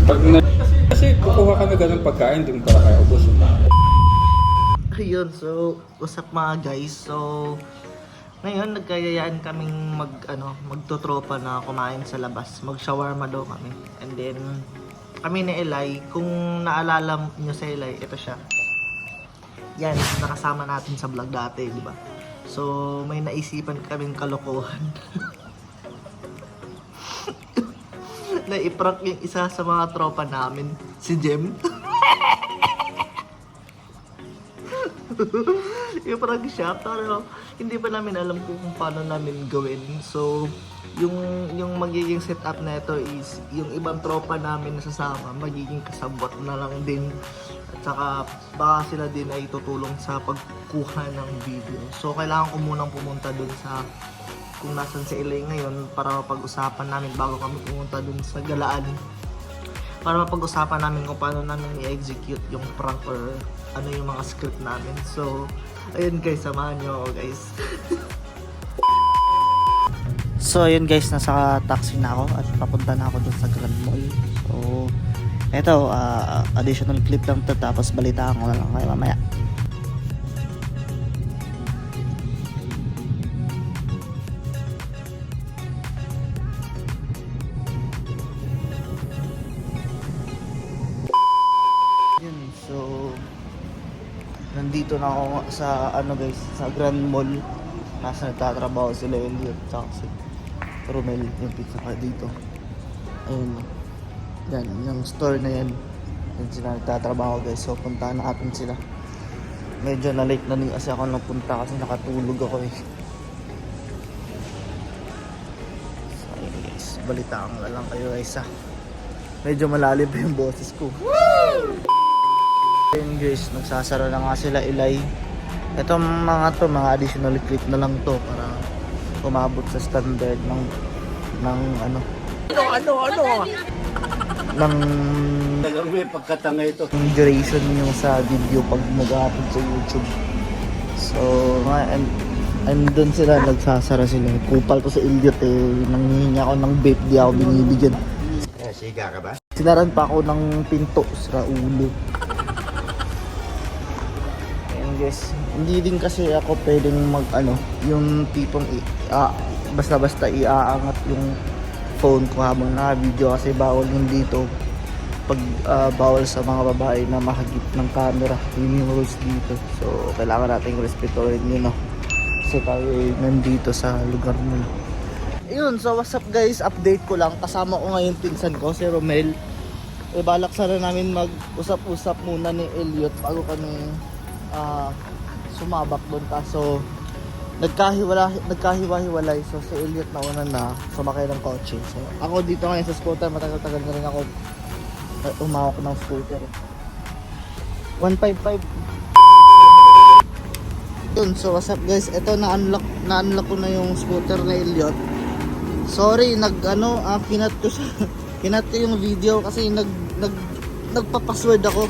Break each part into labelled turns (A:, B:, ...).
A: Pag kasi kukuha ka na ganun pagkain, di mo para kaya ubos.
B: Ayun, so what's up mga guys? So ngayon nagkayayaan kaming magtotropa na kumain sa labas. Mag-shawarma daw kami. And then kami ni Eli, kung naalala niyo si Eli, ito siya. Yan, nakasama natin sa vlog dati, di ba? So may naisipan kaming kalokohan. Na i-prank yung isa sa mga tropa namin, si Jem. I-prank siya, pero hindi pa namin alam kung paano namin gawin. So, yung magiging setup na ito is, yung ibang tropa namin na sasama, magiging kasabot na lang din. At saka, baka sila din ay tutulong sa pagkuha ng video. So, kailangan ko munang pumunta dun sa kung nasan si Eli ngayon para mapag-usapan namin bago kami pumunta dun sa galaan. Para mapag-usapan namin kung paano namin i-execute yung prank or ano yung mga script namin. So, ayun guys, samahan nyo ako guys. So, ayun guys, nasa taxi na ako at papunta na ako dun sa Grand Mall. So, eto, additional clip lang to, tapos balitaan ko na lang kayo mamaya. So, nandito na ako sa guys, sa Grand Mall. Nasa nagtatrabaho sila Elliot tsaka si Romel, yung pizza ka dito. Ayun, yan, yung store na yan. Yan sila nagtatrabaho guys, so puntahan natin sila. Medyo na late na din kasi ako napunta kasi nakatulog ako eh. So ayun guys, balitaan ko lang kayo guys ha. Medyo malalim pa yung boses ko. Woo! Ayun guys, nagsasara na nga sila Eli. Itong mga additional clip na lang to para umabot sa standard ng
C: May pagkatanga ito.
B: duration yung sa video pag mag-upload sa YouTube. So, andun sila, nagsasara sila. Kupal to sa Elliot eh. Nanghihingi ako ng vape, di ako binibigyan.
C: Siga ka ba?
B: Sinaran pa ako ng pinto sa ulo. Guys, hindi din kasi ako pwedeng yung tipong basta-basta iaangat yung phone ko habang naka-video kasi bawal yun dito pag bawal sa mga babae na makagip ng camera, yun yung rules dito. So kailangan natin respetuhin yun, no? Kasi tayo nandito sa lugar nila. Yun, so what's up guys, update ko lang, kasama ko ngayon pinsan ko si Romel. Balak sana namin mag-usap-usap muna ni Elliot bago kami sumabak doon, kaso nagkahiwa-hiwalay. So si Elliot na una na sumakay ng kotse. So ako dito ngayon sa scooter, matagal-tagal na rin ako umawak ng scooter. 155. Yun, so what's up guys, ito na-unlock ko na yung scooter na Elliot. Sorry, kinat ko yung video kasi nagpa-password ako.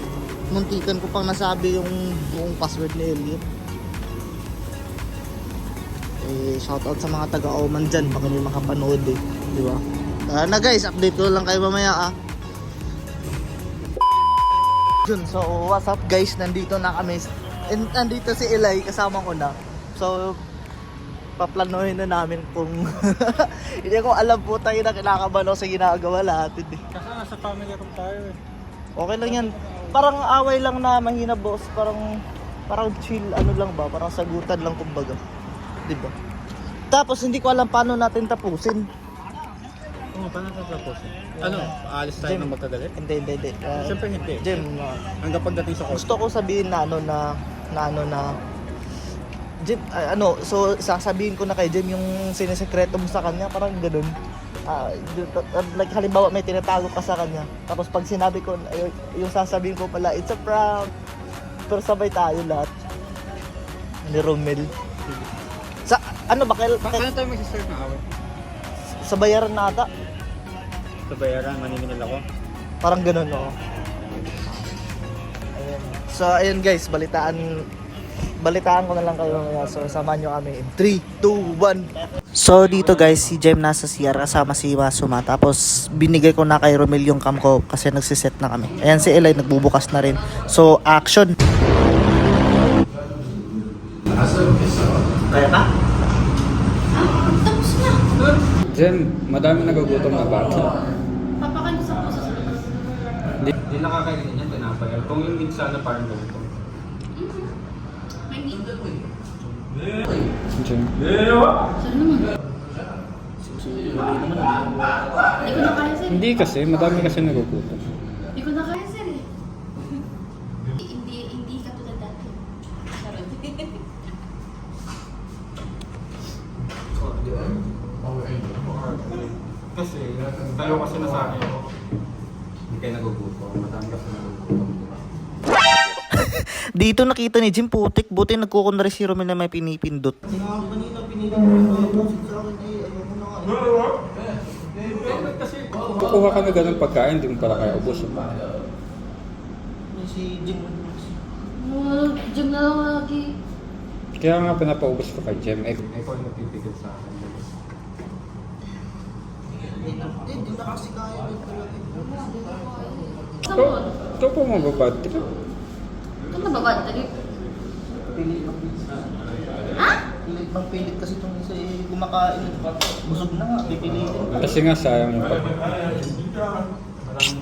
B: Muntikan ko pang nasabi yung buong password ni Elliot. Shoutout sa mga taga-Oman dyan, baka may makapanood eh, di ba? Na guys, update ko lang kayo mamaya Yun, so what's up guys, nandito na kami. And nandito si Eli, kasama ko na. So paplanuhin na namin kung hindi ko alam po tayo na kinakabahan ako sa ginagawa lahat eh.
A: Kasi nasa family room tayo eh.
B: Okay lang yan. Parang away lang na mahina boss, parang chill lang ba, parang sagutan lang kumbaga. 'Di ba? Tapos hindi ko alam paano natin tapusin.
A: Paano tapusin? Aalis tayo ng magkagalit?
B: Hindi.
A: Siyempre hindi.
B: Jem,
A: Hanggang pagdating sa
B: gusto ko sabihin na Jem, so sasabihin ko na kay Jem yung sinisekreto mo sa kanya, parang ganoon. Like halimbawa may tinatago ka sa kanya, tapos pag sinabi ko yung sasabihin ko pala it's a prank, pero sabay tayo lahat ni Romel sa
A: Paano tayo mag-start ng away?
B: sa bayaran na ata,
A: Sa bayaran, maniningil ako.
B: parang ganun, no? Ayun. So ayun guys, balitaan ko na lang kayo, so samahan nyo kami in 3, 2, 1. So dito guys, si Jem nasa CR kasama si Masuma. Tapos binigay ko na kay Romel yung cam ko kasi nagsiset na kami. Ayan si Eli nagbubukas na rin. So action! Kaya ba?
D: Tapos na.
A: Jen, madami nagugutom na bata.
D: Papakain ko sa puso sa labas.
A: Hindi nakakainin yan, tinapay. Kung yung meat sana parang ganito.
D: May need.
A: Jen.
D: Saan naman? Hindi ko na kaya sir.
A: Hindi kasi, madami kasi nagugutom.
D: Hindi ko na kaya sir eh. Hindi katulad dati. Charot.
A: Kasi, tayo kasi na sa akin. Hindi kayo nagugutom. Madami kasi nagugutom.
B: Dito nakita ni Jim putik. Buti nagkukunwari si Romel na may pinipindot.
A: Kasi, kukuha ka na ganun pagkain, hindi mo pala kaya ubos.
B: Si Jim.
D: Diyan na lang lagi.
A: Kaya nga pinapaubos ko kay Jem. Ikaw yung nagpipigil sa akin.
B: Hindi na kasi kaya.
D: Saan mo?
A: Ito po mababad trip.
D: Ito na babad trip.
B: Pilit ng pilit kasi itong isa eh, kumakain. Busog na nga, pipilitin.
A: Kasi nga sayang yung maraming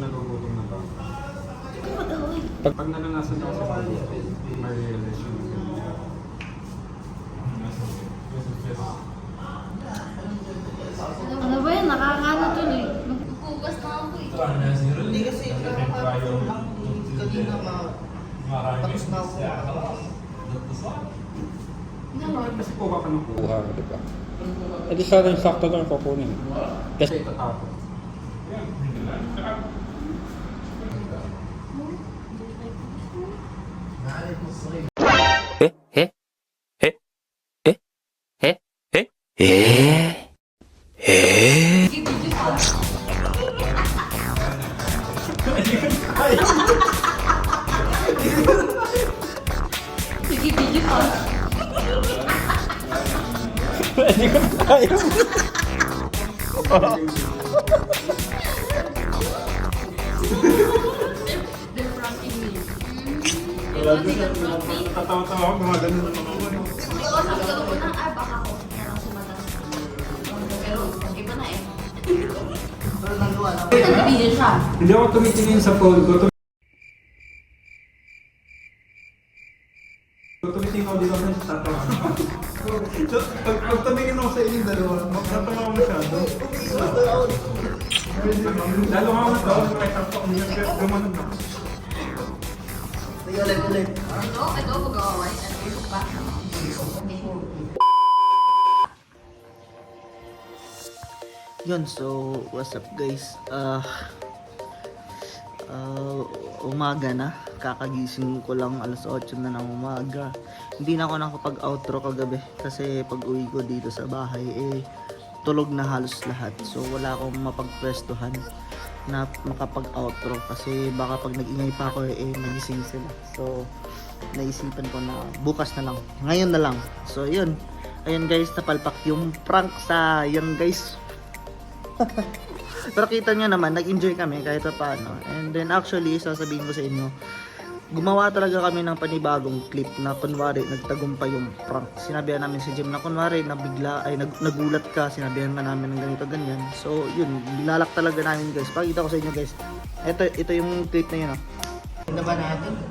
A: nagugutom na ba?
D: Ikaw mag-away.
A: Pag naranasan ako sa pagkain, may realization.
D: Ano ba yan? Nakakano tuloy. Magpupugas na ako eh.
B: Hindi kasi nakakapagod lang kanina tapos na ako.
A: Kasi kuha ka ng kuha, di ba? Eh di sana yung sakto lang kukunin. Kasi itatapon.
D: Sige, video pa.
A: Hindi ko kaya.
D: They're pranking me. Hindi ka prank me.
A: Tatawa-tawa ako, gumagano na mga ano.
D: Ikaw, sabi ko muna, baka ako. Parang sumata. Pero, iba na eh.
B: Pero nagawa na.
D: Nag-video siya.
A: Hindi ako tumitingin sa phone ko. Tumitingin ako dito sa tatawa. Pag tumingin ako sa inyong dalawa, magtatawa ako masyado. Lalo nga ako natawa, kahit ako gumanon ako.
B: Sige ulit.
D: Ito, mag-away. Ano pa?
B: Yun, so what's up guys? Umaga na. Kakagising ko lang alas 8 na ng umaga. Hindi na ako nakapag-outro kagabi kasi pag uwi ko dito sa bahay tulog na halos lahat. So wala akong mapagpwestuhan na makapag-outro kasi baka pag nag-ingay pa ako nagising sila. So naisipan ko na bukas na lang. Ngayon na lang. So yun. Ayun guys, napalpak yung prank sa yan guys. Pero kita nyo naman, nag-enjoy kami kahit pa paano. And then actually, sasabihin ko sa inyo, gumawa talaga kami ng panibagong clip na kunwari nagtagumpay yung prank. Sinabihan namin si Jim na kunwari nabigla ay nagulat ka, sinabihan ka namin ng ganito ganyan. So yun, binalak talaga namin guys. Pakita ko sa inyo guys. Ito yung clip na yun. Ano ba natin?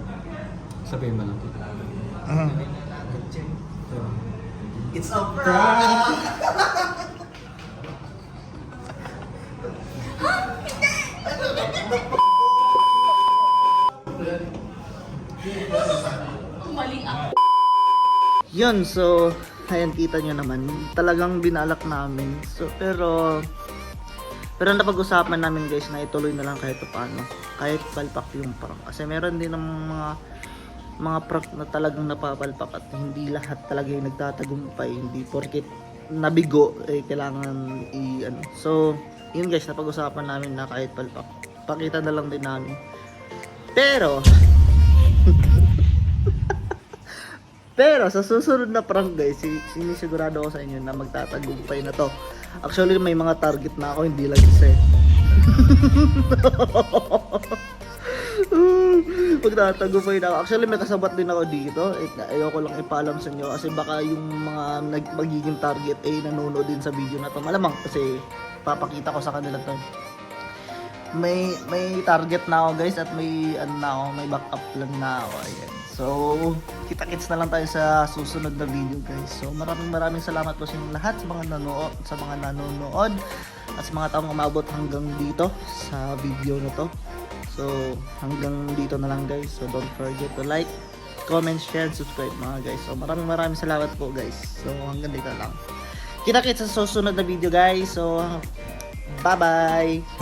A: Sabihin mo lang.
B: It's a prank!
D: Mali ako.
B: Yun, so ayan kita nyo naman, talagang binalak namin. So pero napag-usapan namin guys na ituloy na lang kahit paano, kahit palpak yung prank. Kasi meron din ng mga prank na talagang napapalpak at hindi lahat talaga yung nagtatagumpay. Hindi porket nabigo kailangan ano. So yun guys, napag-usapan namin na kahit palpak, pakita na lang din namin. Pero Pero sa susunod na prank guys, sinisigurado ko sa inyo na magtatagumpay na to. Actually may mga target na ako, hindi lang isa eh. Magtatagumpay na ako. Actually may kasabat din ako dito. Ayoko lang ipaalam sa inyo kasi baka yung mga magiging target nanonood din sa video na to. Malamang kasi papakita ko sa kanila to. May target na ako guys at may may backup plan na ako. Ayan. So, kita-kits na lang tayo sa susunod na video guys. So, maraming salamat po sa inyong lahat sa mga nanonood at sa mga taong umabot hanggang dito sa video na to. So, hanggang dito na lang guys. So, don't forget to like, comment, share, and subscribe mga guys. So, maraming salamat po guys. So, hanggang dito lang. Kita-kits sa susunod na video guys. So, bye-bye!